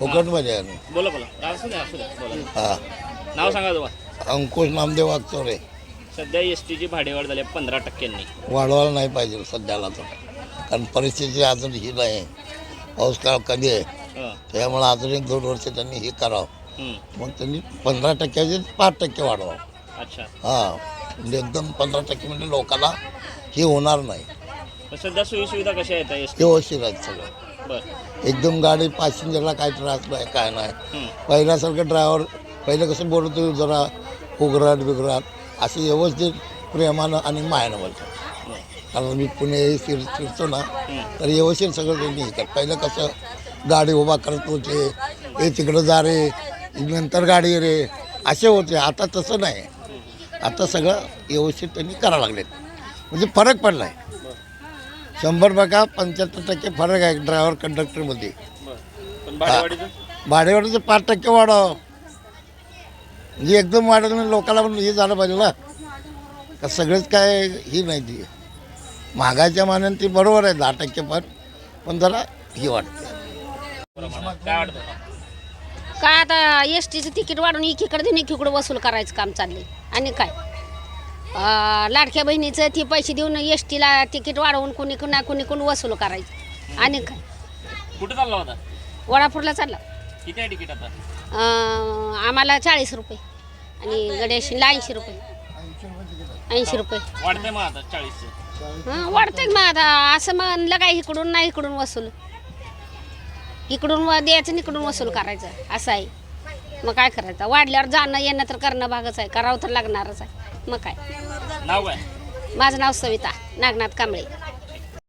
फुकटमध्ये आहे. बोला बोला असू द्या बोला. हा, नाव सांगा तुम्हाला. अंकुश नामदेव वागचोरे. सध्या एसटीची भाडेवाढ झाली 15%. वाढवायला नाही पाहिजे सध्याला तर, कारण परिस्थिती अजून ही नाही. पाऊस काळ कमी आहे, त्यामुळे अजून 1-2 वर्ष त्यांनी हे करावं. मग त्यांनी 15%चे 5% वाढवावं. अच्छा. हां, म्हणजे एकदम 15% म्हणजे लोकांना हे होणार नाही. सध्या सोयीसुविधा कशा आहेत एसटी? व्यवस्थित आहेत सगळं. बरं. एकदम गाडी पॅसेंजरला काय त्रास नाही, काय नाही. पहिल्यासारखं ड्रायव्हर पहिलं कसं बोलत होतो, जरा उघराट बिघराट असे व्यवस्थित प्रेमानं आणि मायानं बोलतात. कारण मी पुणे फिरतो ना, तर व्यवस्थित सगळं त्यांनी हे करत. पहिलं कसं गाडी उभा करत होते, हे तिकडं जा रे, नंतर गाडी रे, असे होते. आता तसं नाही. आता सगळं व्यवस्थित त्यांनी करावं लागलेत, म्हणजे फरक पडला आहे. 100 75% फरक आहे ड्रायव्हर कंडक्टरमध्ये. पण भाडेवाढीचं भाडेवाढीचं 5% वाढावं, म्हणजे एकदम वाढलं म्हणजे लोकांना पण हे झालं पाहिजे ना, का सगळेच काय ही नाही. ती महागाईच्या मानाने ती बरोबर आहे 10% पण जरा ही वाटते. काय वाटतं? काय आता एस टीचं तिकीट वाढून एकीकडे देऊन एकीकडे वसूल करायचं काम चाललंय. आणि काय लाडक्या बहिणीचं ती पैसे देऊन एस टीला तिकीट वाढवून कुणी वसूल करायचं. आणि काय कुठे चालला होता? वडापूरला चालला. किती आहे तिकीट आता? आम्हाला 40 रुपये आणि गड्याशीला 80 रुपये. 80 रुपये वाढते मग आता 40. वाढतंय मग आता. असं म्हणलं काय इकडून नाही इकडून वसूल, इकडून द्यायचं इकडून वसूल करायचं असं आहे. मग काय करायचं, वाढल्यावर जाणं येणं तर करणं भागच आहे, करावं तर लागणारच आहे. मग काय. नाव काय? माझं नाव सविता नागनाथ कांबळे.